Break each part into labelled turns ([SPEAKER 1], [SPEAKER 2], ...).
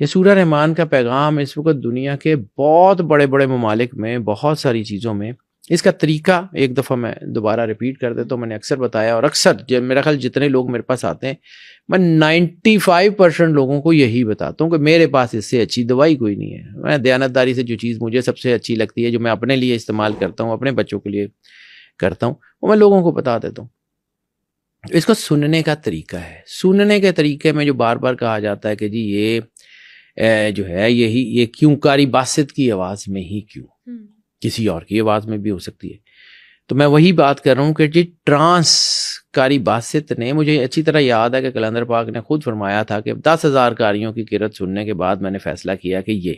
[SPEAKER 1] یہ سورہ رحمان کا پیغام اس وقت دنیا کے بہت بڑے بڑے ممالک میں بہت ساری چیزوں میں اس کا طریقہ ایک دفعہ میں دوبارہ ریپیٹ کر دیتا ہوں. میں نے اکثر بتایا اور اکثر میرا خیال جتنے لوگ میرے پاس آتے ہیں میں 95% لوگوں کو یہی بتاتا ہوں کہ میرے پاس اس سے اچھی دوائی کوئی نہیں ہے. میں دیانتداری سے جو چیز مجھے سب سے اچھی لگتی ہے، جو میں اپنے لیے استعمال کرتا ہوں، اپنے بچوں کے لیے کرتا ہوں، وہ میں لوگوں کو بتا دیتا ہوں. اس کو سننے کا طریقہ ہے. سننے کے طریقے میں جو بار بار کہا جاتا ہے کہ جی یہ جو ہے یہ کیوں قاری باسط کی آواز میں ہی کیوں، کسی اور کی آواز میں بھی ہو سکتی ہے. تو میں وہی بات کر رہا ہوں کہ جی ٹرانس قاری باسط نے، مجھے اچھی طرح یاد ہے کہ کلندر پاک نے خود فرمایا تھا کہ 10,000 قاریوں کی قرأت سننے کے بعد میں نے فیصلہ کیا کہ یہ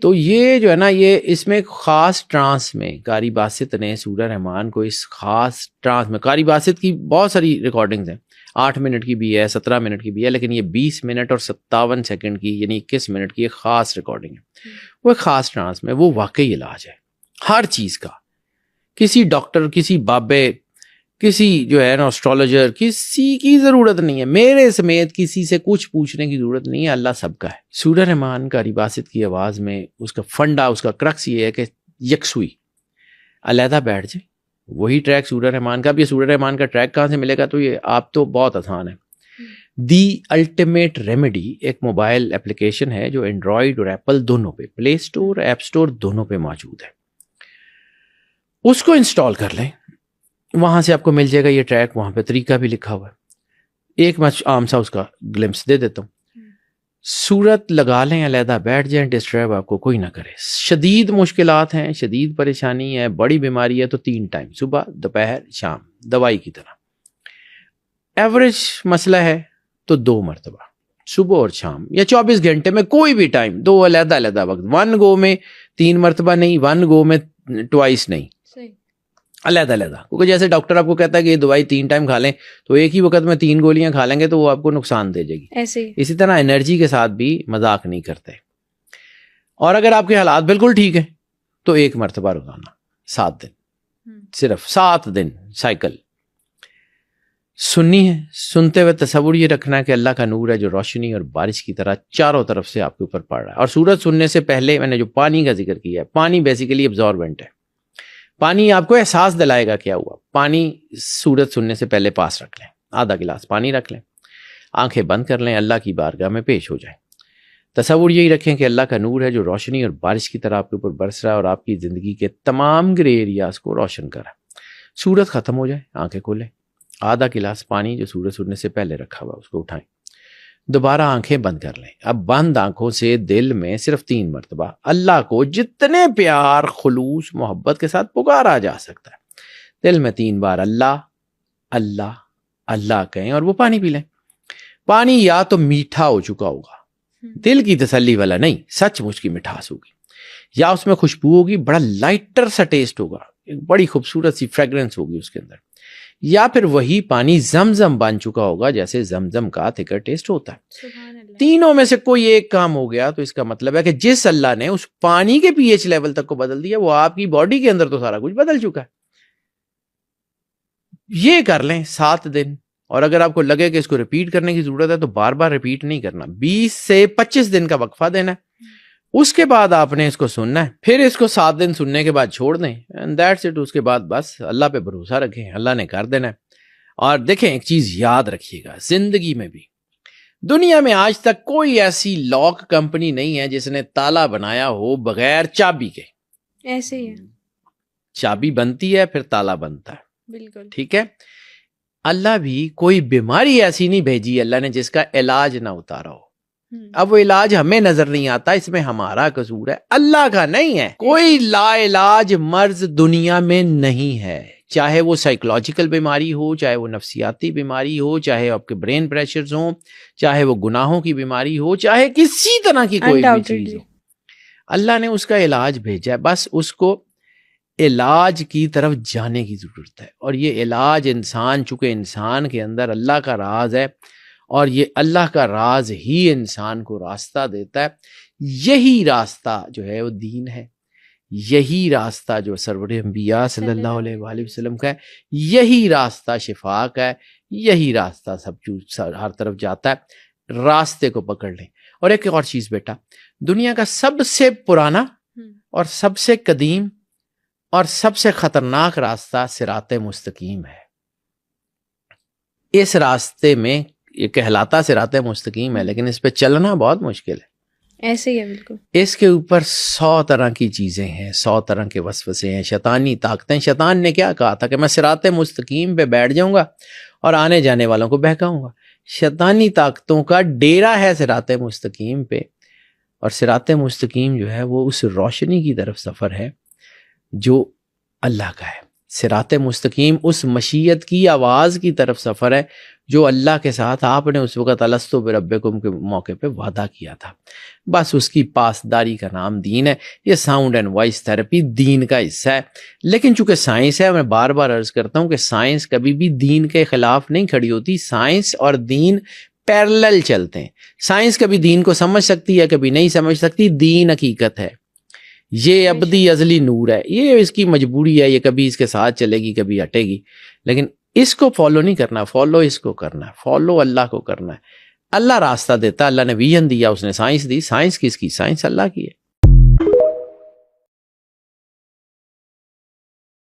[SPEAKER 1] تو یہ جو ہے نا، یہ اس میں خاص ٹرانس میں قاری باسط نے سورہ رحمان کو اس خاص ٹرانس میں، قاری باسط کی بہت ساری ریکارڈنگز ہیں، 8 منٹ کی بھی ہے، 17 منٹ کی بھی ہے، لیکن یہ 20 منٹ اور 57 سیکنڈ کی یعنی 21 منٹ کی ایک خاص ریکارڈنگ ہے. وہ ایک خاص ٹرانس میں وہ واقعی علاج ہے ہر چیز کا. کسی ڈاکٹر، کسی بابے، کسی جو ہے نا اسٹرالوجر، کسی کی ضرورت نہیں ہے، میرے سمیت کسی سے کچھ پوچھنے کی ضرورت نہیں ہے، اللہ سب کا ہے. سورہ رحمان قاری باسط کی آواز میں اس کا فنڈا، اس کا کرکس یہ ہے کہ یکسوئی علیحدہ بیٹھ جائے. وہی ٹریک سورہ رحمان کا بھی. سورہ رحمان کا ٹریک کہاں سے ملے گا؟ تو یہ آپ تو بہت آسان ہے. دی الٹیمیٹ ریمیڈی ایک موبائل اپلیکیشن ہے جو اینڈرائڈ اور ایپل دونوں پہ، پلے اسٹور، ایپ اسٹور دونوں پہ موجود ہے. اس کو انسٹال کر لیں، وہاں سے آپ کو مل جائے گا یہ ٹریک. وہاں پہ طریقہ بھی لکھا ہوا ہے. ایک میں عام سا اس کا گلمپس دے دیتا ہوں. صورت لگا لیں، علیحدہ بیٹھ جائیں، ڈسٹرب آپ کو کوئی نہ کرے. شدید مشکلات ہیں، شدید پریشانی ہے، بڑی بیماری ہے تو 3 ٹائم، صبح، دوپہر، شام، دوائی کی طرح. ایوریج مسئلہ ہے تو 2 مرتبہ، صبح اور شام، یا 24 گھنٹے میں کوئی بھی ٹائم، 2 علیحدہ علیحدہ وقت. 1 گو میں 3 مرتبہ نہیں، 1 گو میں ٹوائس نہیں، علیحدہ علیحدہ. کیونکہ جیسے ڈاکٹر آپ کو کہتا ہے کہ یہ دوائی 3 ٹائم کھا لیں، تو ایک ہی وقت میں 3 گولیاں کھا لیں گے تو وہ آپ کو نقصان دے جائے گی. اسی طرح انرجی کے ساتھ بھی مذاق نہیں کرتے. اور اگر آپ کے حالات بالکل ٹھیک ہیں تو 1 مرتبہ روزانہ 7 دن، صرف 7 دن سائیکل سننی ہے. سنتے ہوئے تصور یہ رکھنا ہے کہ اللہ کا نور ہے جو روشنی اور بارش کی طرح چاروں طرف سے آپ کے اوپر پڑ رہا ہے. اور سورت سننے سے پہلے میں نے جو پانی کا ذکر کیا ہے، پانی بیسیکلی ابزاربنٹ ہے. پانی آپ کو احساس دلائے گا کیا ہوا. پانی سورت سننے سے پہلے پاس رکھ لیں، آدھا گلاس پانی رکھ لیں، آنکھیں بند کر لیں، اللہ کی بارگاہ میں پیش ہو جائیں. تصور یہی رکھیں کہ اللہ کا نور ہے جو روشنی اور بارش کی طرح آپ کے اوپر برس رہا ہے اور آپ کی زندگی کے تمام گرے ایریاز کو روشن کر رہا ہے. سورت ختم ہو جائے، آنکھیں کھولیں، آدھا گلاس پانی جو سورت سننے سے پہلے رکھا ہوا اس کو اٹھائیں، دوبارہ آنکھیں بند کر لیں. اب بند آنکھوں سے دل میں صرف 3 مرتبہ اللہ کو جتنے پیار، خلوص، محبت کے ساتھ پکارا جا سکتا ہے، دل میں 3 بار اللہ اللہ اللہ کہیں اور وہ پانی پی لیں. پانی یا تو میٹھا ہو چکا ہوگا، دل کی تسلی والا نہیں، سچ مچ کی مٹھاس ہوگی، یا اس میں خوشبو ہوگی، بڑا لائٹر سا ٹیسٹ ہوگا، ایک بڑی خوبصورت سی فریگرنس ہوگی اس کے اندر، یا پھر وہی پانی زمزم بن چکا ہوگا جیسے زمزم کا تھکر ٹیسٹ ہوتا ہے. تینوں میں سے کوئی ایک کام ہو گیا تو اس کا مطلب ہے کہ جس اللہ نے اس پانی کے pH لیول تک کو بدل دیا وہ آپ کی باڈی کے اندر تو سارا کچھ بدل چکا ہے. یہ کر لیں 7 دن. اور اگر آپ کو لگے کہ اس کو ریپیٹ کرنے کی ضرورت ہے تو بار بار ریپیٹ نہیں کرنا، 20 سے 25 دن کا وقفہ دینا ہے. اس کے بعد آپ نے اس کو سننا ہے، پھر اس کو 7 دن سننے کے بعد چھوڑ دیں، اینڈ دیٹس اٹ. اس کے بعد بس اللہ پہ بھروسہ رکھیں، اللہ نے کر دینا ہے. اور دیکھیں ایک چیز یاد رکھیے گا، زندگی میں بھی، دنیا میں آج تک کوئی ایسی لاک کمپنی نہیں ہے جس نے تالا بنایا ہو بغیر چابی کے.
[SPEAKER 2] ایسے ہی ہے،
[SPEAKER 1] چابی بنتی ہے پھر تالا بنتا ہے.
[SPEAKER 2] بالکل
[SPEAKER 1] ٹھیک ہے. اللہ بھی کوئی بیماری ایسی نہیں بھیجی اللہ نے جس کا علاج نہ اتارا ہو. اب وہ علاج ہمیں نظر نہیں آتا، اس میں ہمارا قصور ہے، اللہ کا نہیں ہے. کوئی لا علاج مرض دنیا میں نہیں ہے، چاہے وہ سائیکولوجیکل بیماری ہو، چاہے وہ نفسیاتی بیماری ہو، چاہے آپ کے برین پریشرز ہوں، چاہے وہ گناہوں کی بیماری ہو، چاہے کسی طرح کی کوئی بھی چیز ہو، اللہ نے اس کا علاج بھیجا ہے. بس اس کو علاج کی طرف جانے کی ضرورت ہے. اور یہ علاج انسان، چونکہ انسان کے اندر اللہ کا راز ہے اور یہ اللہ کا راز ہی انسان کو راستہ دیتا ہے. یہی راستہ جو ہے وہ دین ہے، یہی راستہ جو سرور انبیاء صلی اللہ علیہ وآلہ وسلم کا ہے، یہی راستہ شفا کا ہے، یہی راستہ سب ہر طرف جاتا ہے. راستے کو پکڑ لیں. اور ایک اور چیز بیٹا، دنیا کا سب سے پرانا اور سب سے قدیم اور سب سے خطرناک راستہ صراط مستقیم ہے. اس راستے میں یہ کہلاتا صراط مستقیم ہے، لیکن اس پہ چلنا بہت مشکل ہے.
[SPEAKER 2] ایسے ہی ہے بالکل.
[SPEAKER 1] اس کے اوپر 100 طرح کی چیزیں ہیں، 100 طرح کے وسوسے ہیں، شیطانی طاقتیں. شیطان نے کیا کہا تھا کہ میں صراط مستقیم پہ بیٹھ جاؤں گا اور آنے جانے والوں کو بہکاؤں گا. شیطانی طاقتوں کا ڈیرا ہے صراط مستقیم پہ، اور صراط مستقیم جو ہے وہ اس روشنی کی طرف سفر ہے جو اللہ کا ہے. صراط مستقیم اس مشیت کی آواز کی طرف سفر ہے جو اللہ کے ساتھ آپ نے اس وقت الستو بربکم کے موقع پہ وعدہ کیا تھا. بس اس کی پاسداری کا نام دین ہے. یہ ساؤنڈ اینڈ وائس تھراپی دین کا حصہ ہے، لیکن چونکہ سائنس ہے، میں بار بار عرض کرتا ہوں کہ سائنس کبھی بھی دین کے خلاف نہیں کھڑی ہوتی. سائنس اور دین پیرلل چلتے ہیں. سائنس کبھی دین کو سمجھ سکتی ہے، کبھی نہیں سمجھ سکتی. دین حقیقت ہے، یہ ابدی ازلی نور ہے، یہ اس کی مجبوری ہے، یہ کبھی اس کے ساتھ چلے گی کبھی ہٹے گی، لیکن اس کو فالو نہیں کرنا. فالو اس کو کرنا ہے، فالو اللہ کو کرنا ہے. اللہ راستہ دیتا، اللہ نے ویژن دیا، اس نے سائنس دی. سائنس کس کی؟ سائنس اللہ کی ہے.